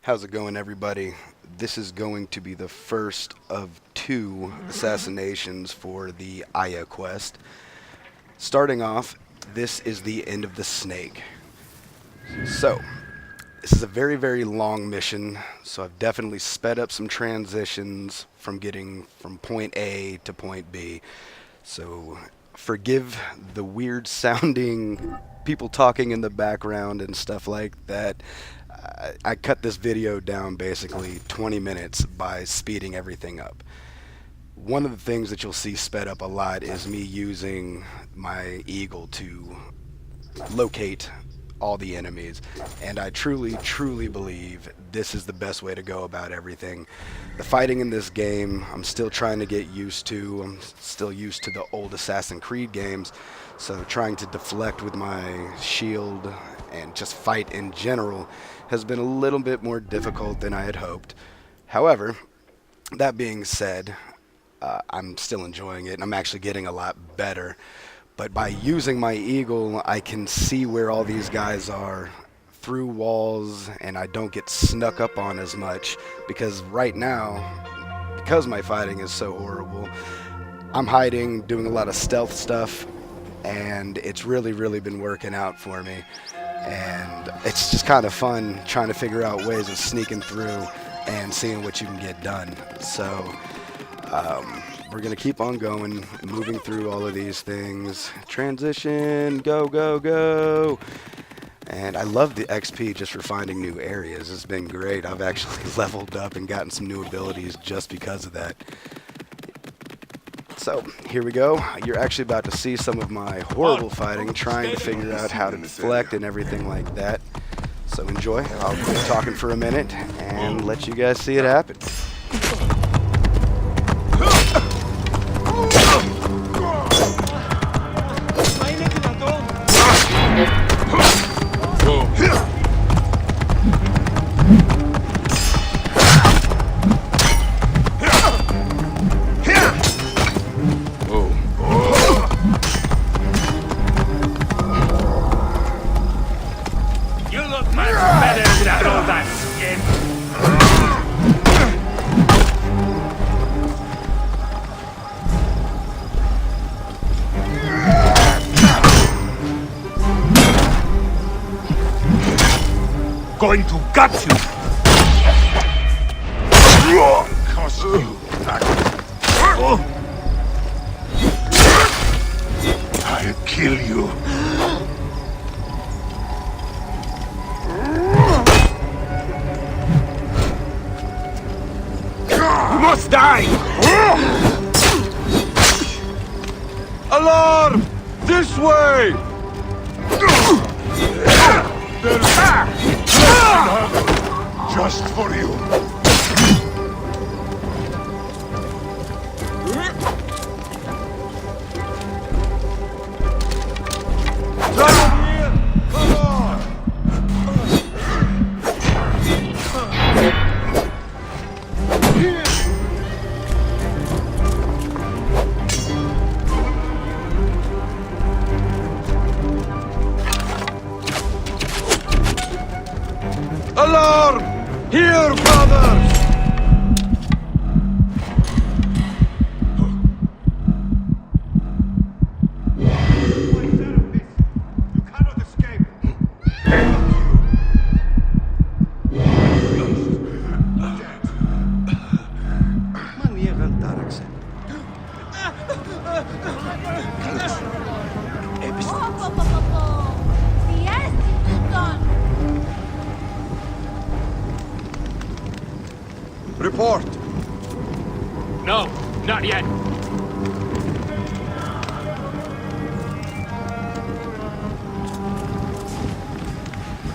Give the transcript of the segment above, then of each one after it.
How's it going, everybody? This is going to be the first of two assassinations for the Aya quest. Starting off, this is the end of the snake. So, this is a very, very long mission, so I've definitely sped up some transitions from getting from point A to point B. So, forgive the weird sounding people talking in the background and stuff like that. I cut this video down basically 20 minutes by speeding everything up. One of the things that you'll see sped up a lot is me using my eagle to locate all the enemies, and I truly, truly believe this is the best way to go about everything. The fighting in this game, I'm still trying to get used to. I'm still used to the old Assassin's Creed games, so trying to deflect with my shield and just fight in general has been a little bit more difficult than I had hoped. However, that being said, I'm still enjoying it, and I'm actually getting a lot better. But by using my eagle, I can see where all these guys are through walls, and I don't get snuck up on as much, because right now, because my fighting is so horrible, I'm hiding, doing a lot of stealth stuff, and it's really, really been working out for me. And it's just kind of fun trying to figure out ways of sneaking through and seeing what you can get done. So we're going to keep on going, moving through all of these things. Transition, go, go, go. And I love the XP just for finding new areas. It's been great. I've actually leveled up and gotten some new abilities just because of that. So, here we go. You're actually about to see some of my horrible fighting, trying to figure out how to deflect and everything like that. So enjoy. I'll quit talking for a minute and let you guys see it happen. Going to gut you! Curse you! I'll kill you! You must die! Alarm! This way! Just for you. Alarm! Here, brothers! You cannot escape! Report! No, not yet.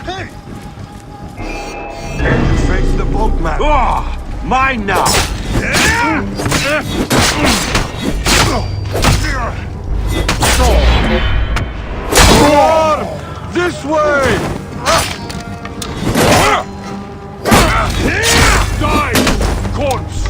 Hey! You face the boatman! Ah! Mine now! Alarm! This way! Die, corpse!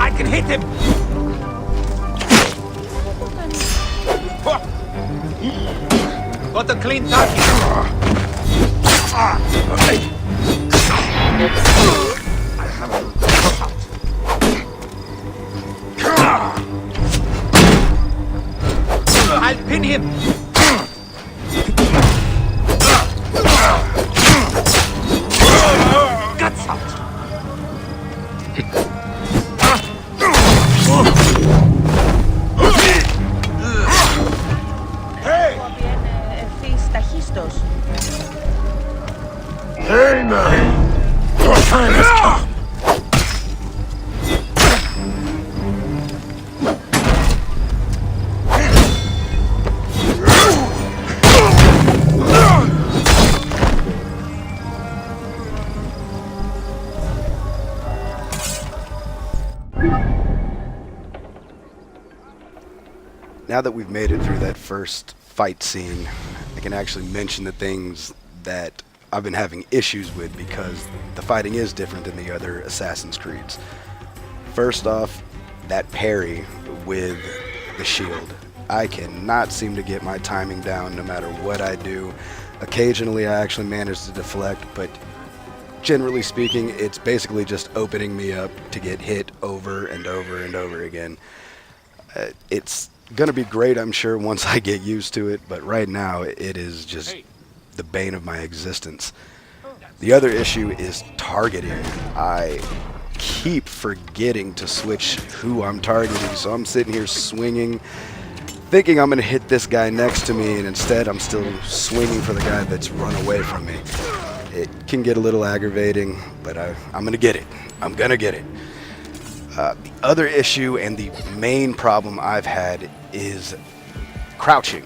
I can hit him! Got a clean target! I'll pin him! Guts out! Viene ευθύς ταχύστος. Hey now! Your time has come! Now that we've made it through that first fight scene, I can actually mention the things that I've been having issues with because the fighting is different than the other Assassin's Creeds. First off, that parry with the shield. I cannot seem to get my timing down no matter what I do. Occasionally I actually manage to deflect, but generally speaking, it's basically just opening me up to get hit over and over and over again. It's gonna be great, I'm sure, once I get used to it, but right now it is just the bane of my existence. The other issue is targeting. I keep forgetting to switch who I'm targeting, so I'm sitting here swinging, thinking I'm gonna hit this guy next to me, and instead I'm still swinging for the guy that's run away from me. It can get a little aggravating, but I'm gonna get it. I'm gonna get it. The other issue and the main problem I've had is crouching.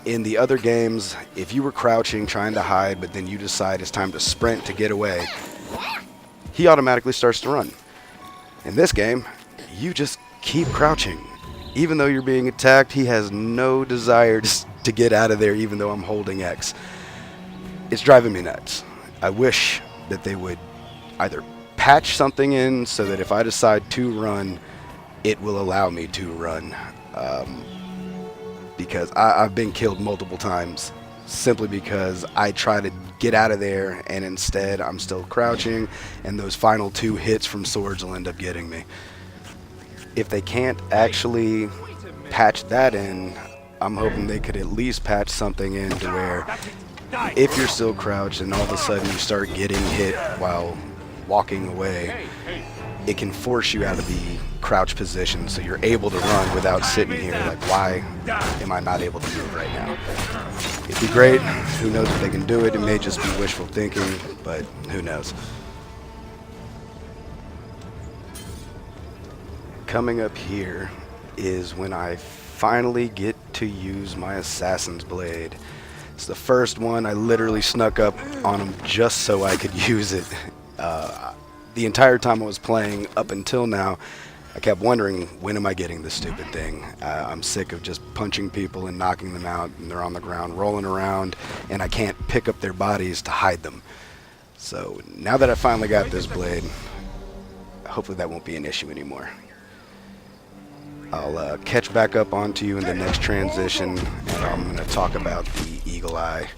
In the other games, if you were crouching trying to hide, but then you decide it's time to sprint to get away, he automatically starts to run. In this game, you just keep crouching. Even though you're being attacked, he has no desire to get out of there even though I'm holding X. It's driving me nuts. I wish that they would either patch something in so that if I decide to run, it will allow me to run. Because I've been killed multiple times simply because I try to get out of there and instead I'm still crouching, and those final 2 hits from swords will end up getting me. If they can't actually patch that in, I'm hoping they could at least patch something in to where if you're still crouched and all of a sudden you start getting hit while walking away, it can force you out of the crouch position so you're able to run without sitting here like, why am I not able to move right now? It'd be great. Who knows if they can do it? It may just be wishful thinking, but who knows? Coming up here is when I finally get to use my Assassin's Blade. It's the first one. I literally snuck up on him just so I could use it. The entire time I was playing up until now, I kept wondering, when am I getting this stupid thing? I'm sick of just punching people and knocking them out, and they're on the ground rolling around, and I can't pick up their bodies to hide them. So now that I finally got this blade, hopefully that won't be an issue anymore. I'll catch back up onto you in the next transition, and I'm going to talk about the Eagle Eye.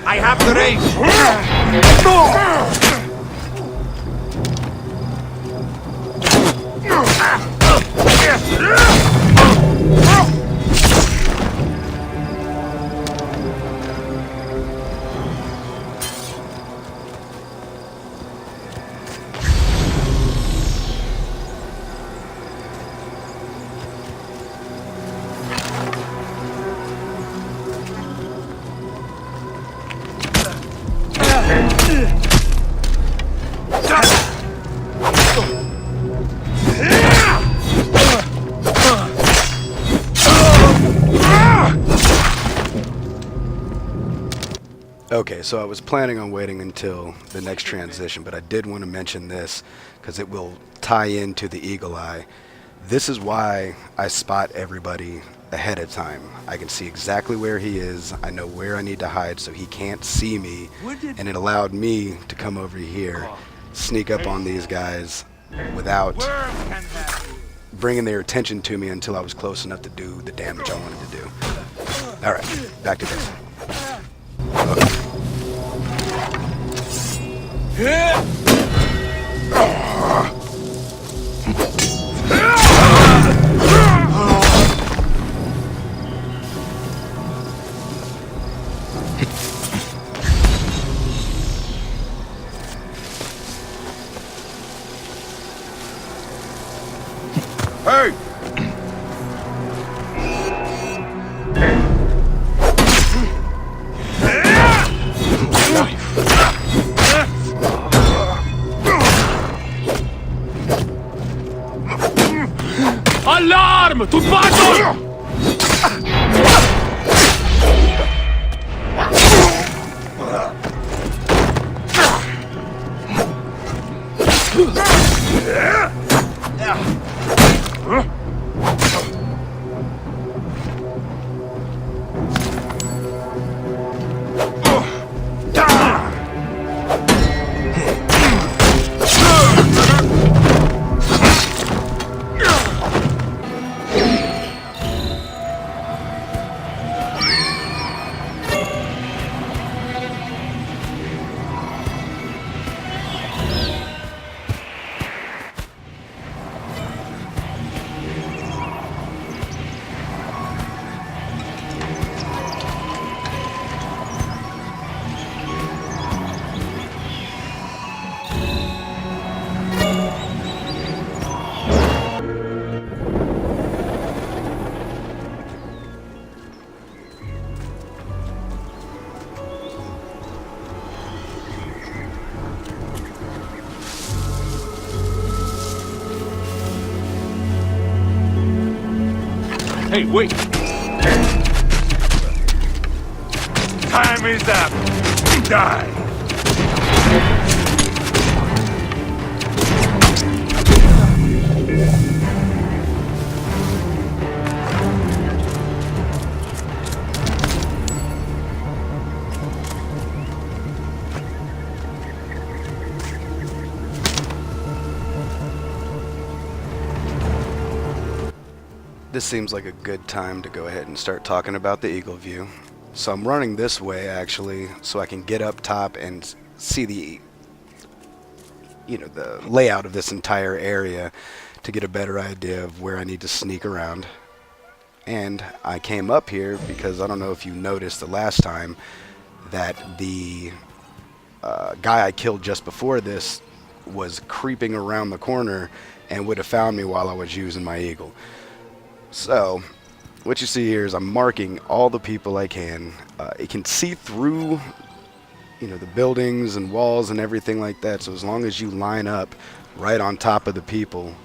I have the range! Okay, so I was planning on waiting until the next transition, but I did want to mention this because it will tie into the Eagle Eye. This is why I spot everybody ahead of time. I can see exactly where he is. I know where I need to hide so he can't see me, and it allowed me to come over here, sneak up on these guys without bringing their attention to me until I was close enough to do the damage I wanted to do. Alright, back to this. Hey! Alarm! To battle! Hey, wait! Time is up! Die! This seems like a good time to go ahead and start talking about the Eagle View. So I'm running this way actually so I can get up top and see the the layout of this entire area to get a better idea of where I need to sneak around. And I came up here because I don't know if you noticed the last time that the guy I killed just before this was creeping around the corner and would have found me while I was using my eagle. So what you see here is I'm marking all the people I can. It can see through the buildings and walls and everything like that, so as long as you line up right on top of the people,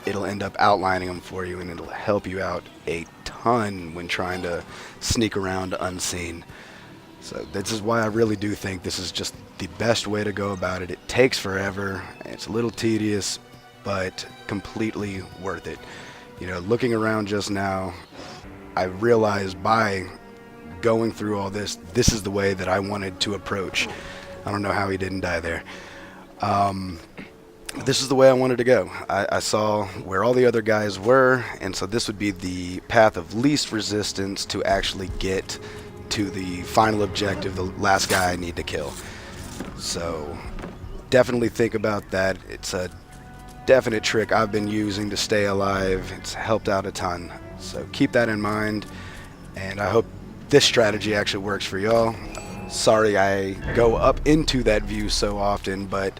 it'll end up outlining them for you, and it'll help you out a ton when trying to sneak around unseen. So this is why I really do think this is just the best way to go about it. It takes forever, it's a little tedious, but completely worth it. Looking around just now, I realized by going through all this, this is the way that I wanted to approach. I don't know how he didn't die there. This is the way I wanted to go. I saw where all the other guys were, and so this would be the path of least resistance to actually get to the final objective, the last guy I need to kill. So definitely think about that. It's a definite trick I've been using to stay alive. It's helped out a ton. So keep that in mind, and I hope this strategy actually works for y'all. Sorry I go up into that view so often, but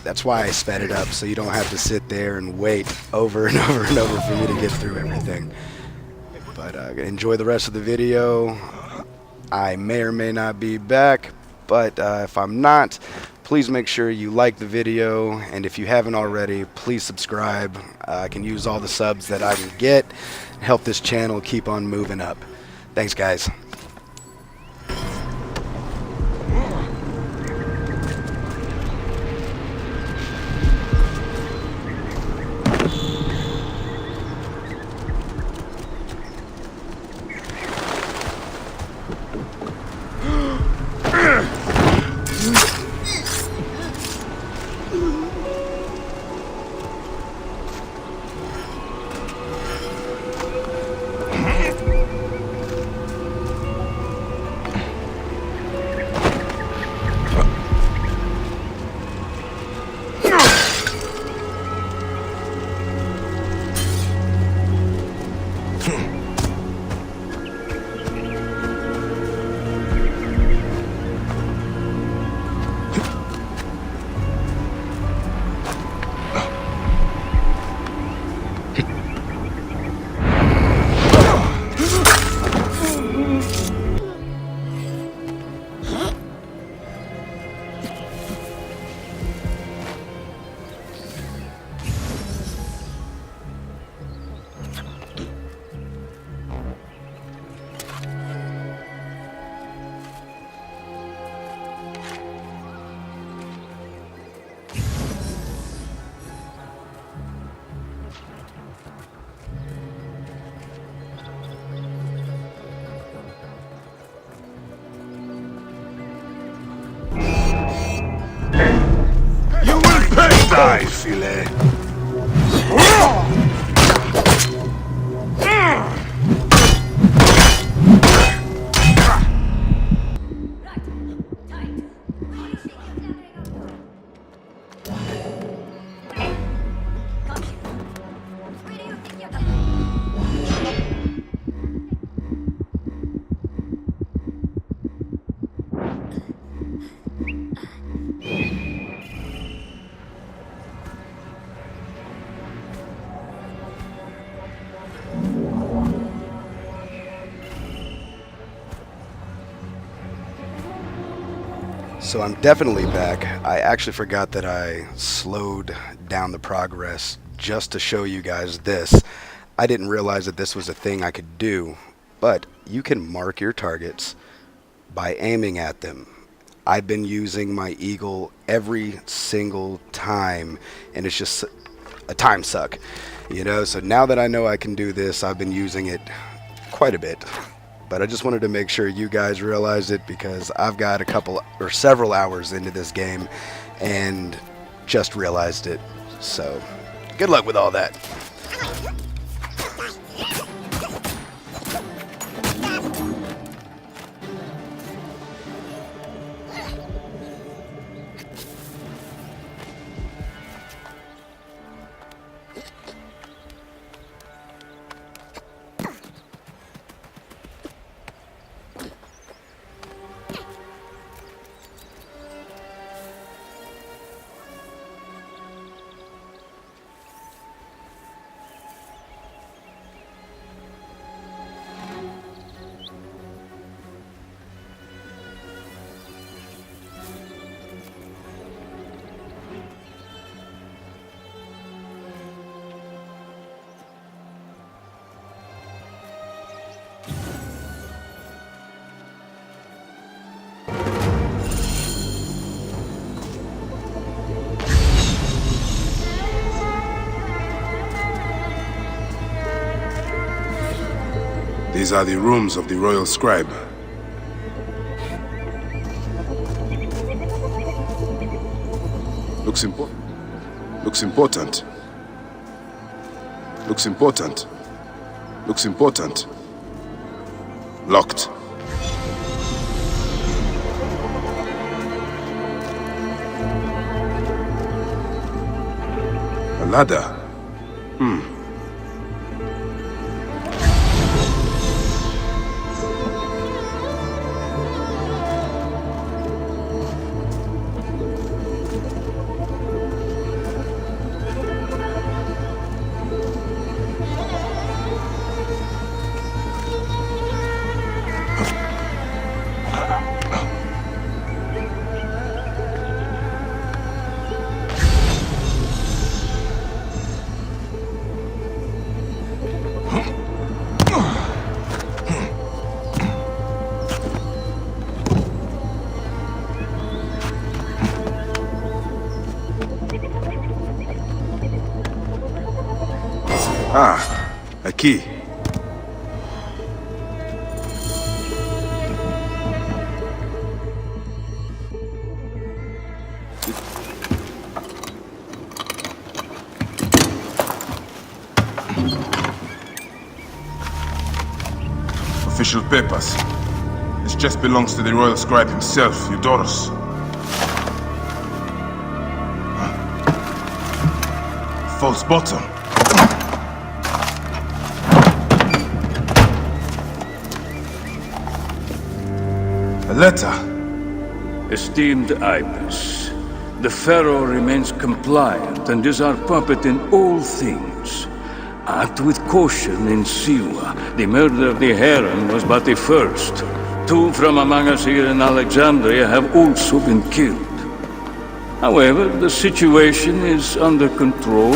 that's why I sped it up, so you don't have to sit there and wait over and over and over for me to get through everything. But enjoy the rest of the video. I may or may not be back, but if I'm not, please make sure you like the video, and if you haven't already, please subscribe. I can use all the subs that I can get and help this channel keep on moving up. Thanks, guys. So I'm definitely back. I actually forgot that I slowed down the progress just to show you guys this. I didn't realize that this was a thing I could do, but you can mark your targets by aiming at them. I've been using my eagle every single time, and it's just a time suck, you know? So now that I know I can do this, I've been using it quite a bit. But I just wanted to make sure you guys realized it, because I've got a couple or several hours into this game and just realized it. So good luck with all that. These are the rooms of the Royal Scribe. Looks important. Looks important. Looks important. Looks important. Locked. A ladder. Ah, a key. Official papers. This chest belongs to the Royal Scribe himself, Eudorus. False bottom. A letter. Esteemed Ibis, the Pharaoh remains compliant and is our puppet in all things. Act with caution in Siwa. The murder of the Heron was but the first. 2 from among us here in Alexandria have also been killed. However, the situation is under control.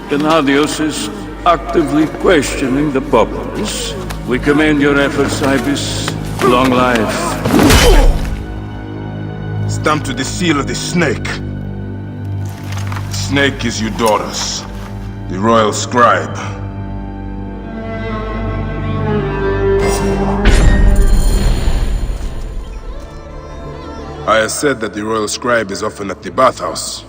Gennadios is actively questioning the populace. We commend your efforts, Ibis. Long life. Stamped with the seal of the snake. The snake is Eudorus, the Royal Scribe. I have said that the Royal Scribe is often at the bathhouse.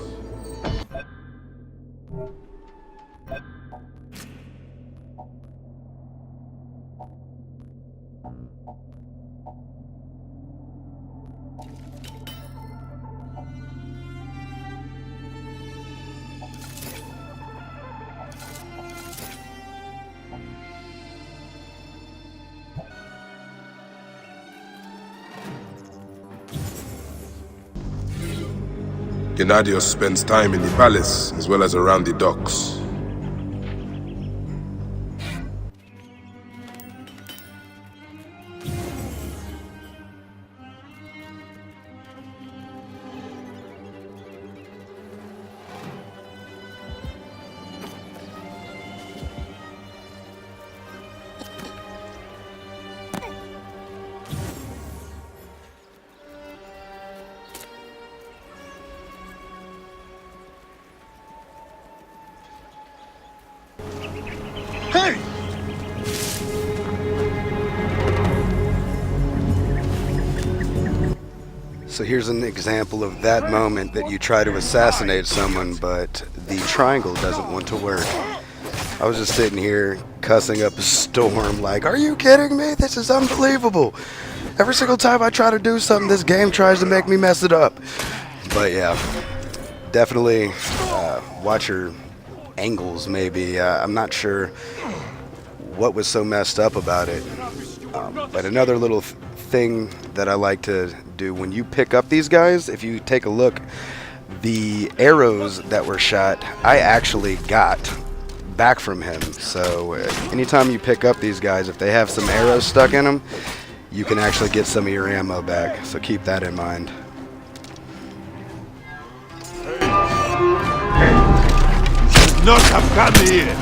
Gennadios spends time in the palace as well as around the docks. So here's an example of that moment that you try to assassinate someone, but the triangle doesn't want to work. I was just sitting here cussing up a storm like, are you kidding me? This is unbelievable. Every single time I try to do something, this game tries to make me mess it up. But yeah, definitely watch your angles maybe. I'm not sure what was so messed up about it. But another little thing that I like to do when you pick up these guys, if you take a look, the arrows that were shot, I actually got back from him. So anytime you pick up these guys, if they have some arrows stuck in them, you can actually get some of your ammo back. So keep that in mind. Not have come here.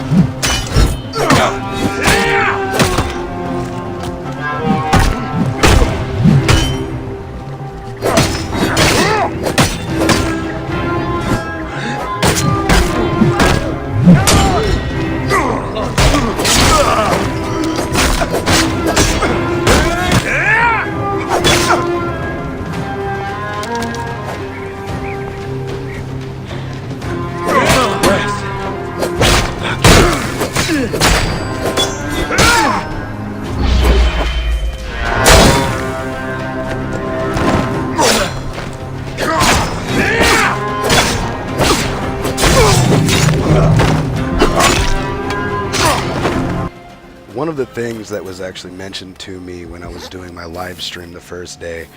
One of the things that was actually mentioned to me when I was doing my live stream the first day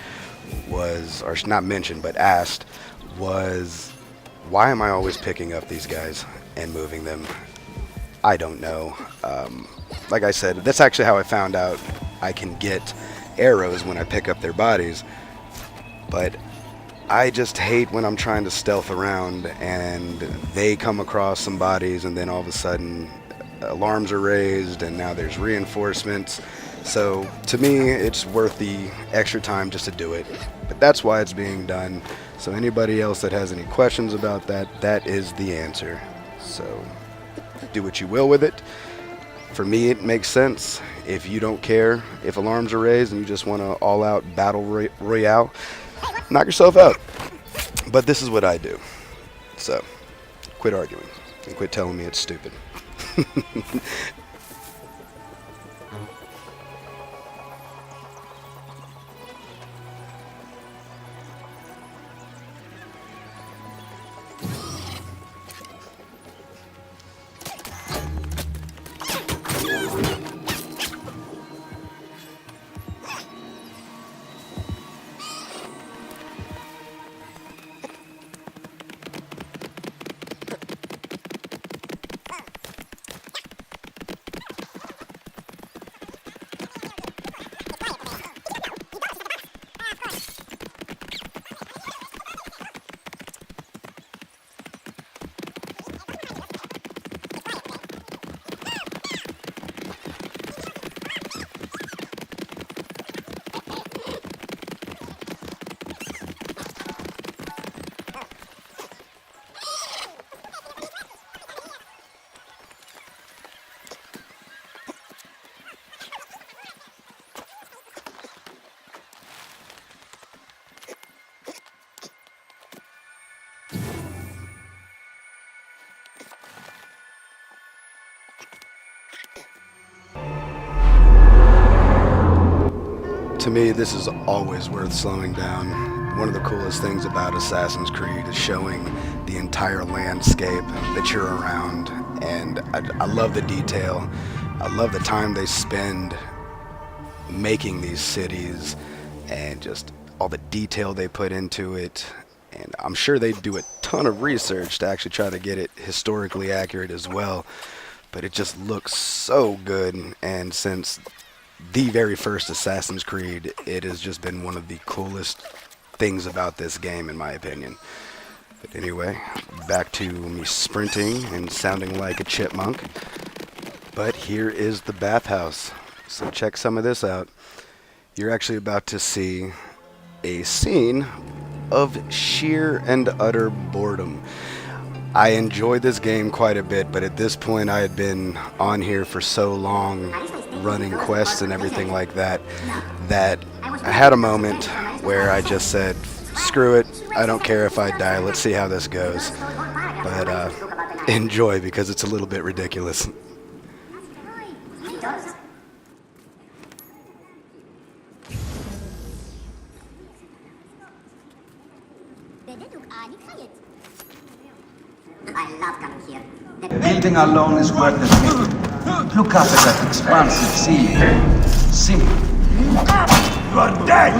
was, or not mentioned, but asked, was why am I always picking up these guys and moving them? I don't know. Like I said, that's actually how I found out I can get arrows when I pick up their bodies. But I just hate when I'm trying to stealth around and they come across some bodies and then all of a sudden alarms are raised and now there's reinforcements. So to me, it's worth the extra time just to do it. But that's why it's being done. So anybody else that has any questions about that, that is the answer. So do what you will with it. For me, it makes sense. If you don't care if alarms are raised and you just want to all-out battle royale, knock yourself out. But this is what I do. So quit arguing and quit telling me it's stupid. To me, this is always worth slowing down. One of the coolest things about Assassin's Creed is showing the entire landscape that you're around, and I love the detail. I love the time they spend making these cities and just all the detail they put into it. And I'm sure they do a ton of research to actually try to get it historically accurate as well, but it just looks so good. And since the very first Assassin's Creed, it has just been one of the coolest things about this game, in my opinion. But anyway, back to me sprinting and sounding like a chipmunk. But here is the bathhouse. So check some of this out. You're actually about to see a scene of sheer and utter boredom. I enjoyed this game quite a bit, but at this point I had been on here for so long, running quests and everything like that, that I had a moment where I just said, screw it. I don't care if I die. Let's see how this goes. But enjoy, because it's a little bit ridiculous. I love coming here. The building alone is worth the trip. Look up at that expansive sea. Simple. You are dead!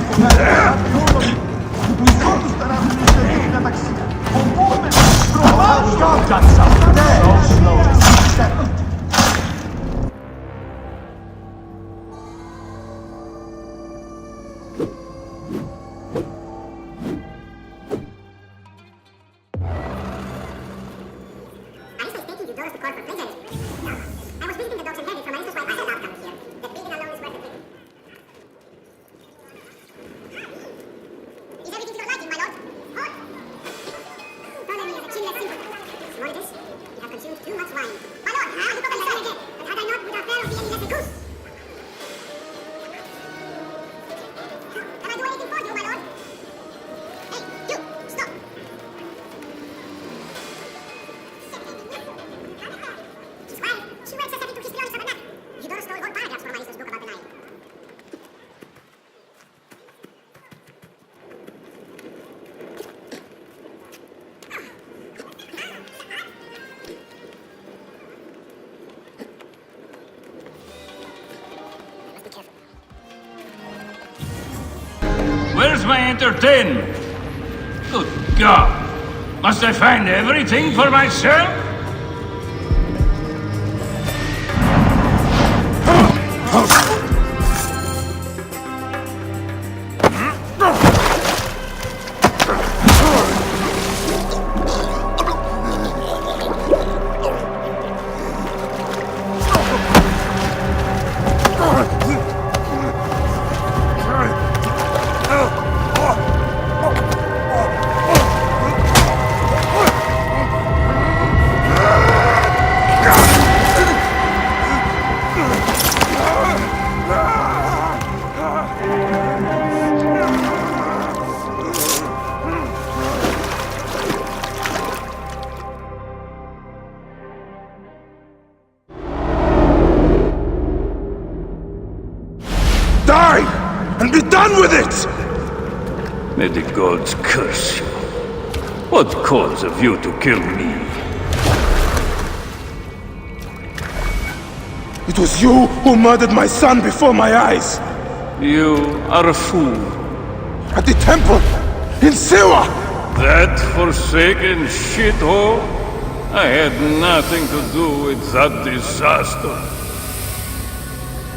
Where's my entertainment? Good God! Must I find everything for myself? Die! And be done with it! May the gods curse you. What cause have you to kill me? It was you who murdered my son before my eyes! You are a fool. At the temple! In Siwa! That forsaken shithole? I had nothing to do with that disaster.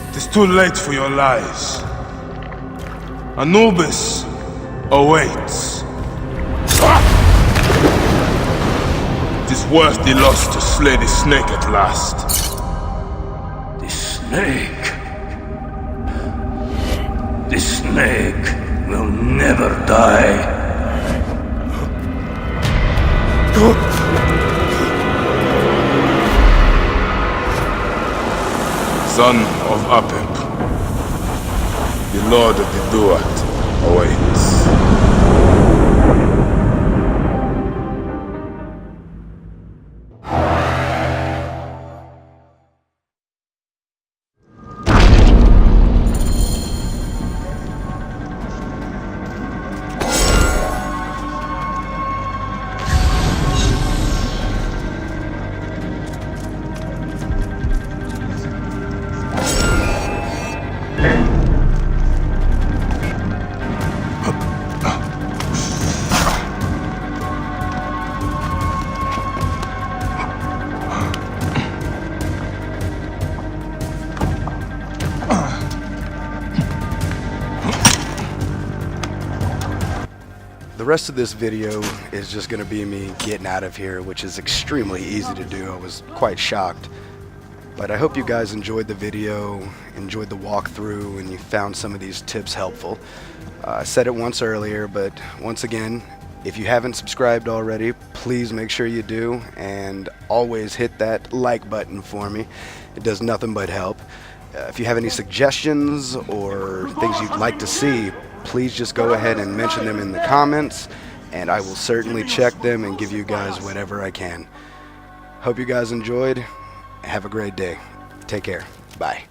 It is too late for your lies. Anubis awaits. It is worth the loss to slay the snake at last. The snake. The snake will never die. Son of Apep, the Lord of the Duat awaits. The rest of this video is just going to be me getting out of here, which is extremely easy to do. I was quite shocked. But I hope you guys enjoyed the video, enjoyed the walkthrough, and you found some of these tips helpful. I said it once earlier, but once again, if you haven't subscribed already, please make sure you do, and always hit that like button for me. It does nothing but help. If you have any suggestions or things you'd like to see, please just go ahead and mention them in the comments, and I will certainly check them and give you guys whatever I can. Hope you guys enjoyed. Have a great day. Take care. Bye.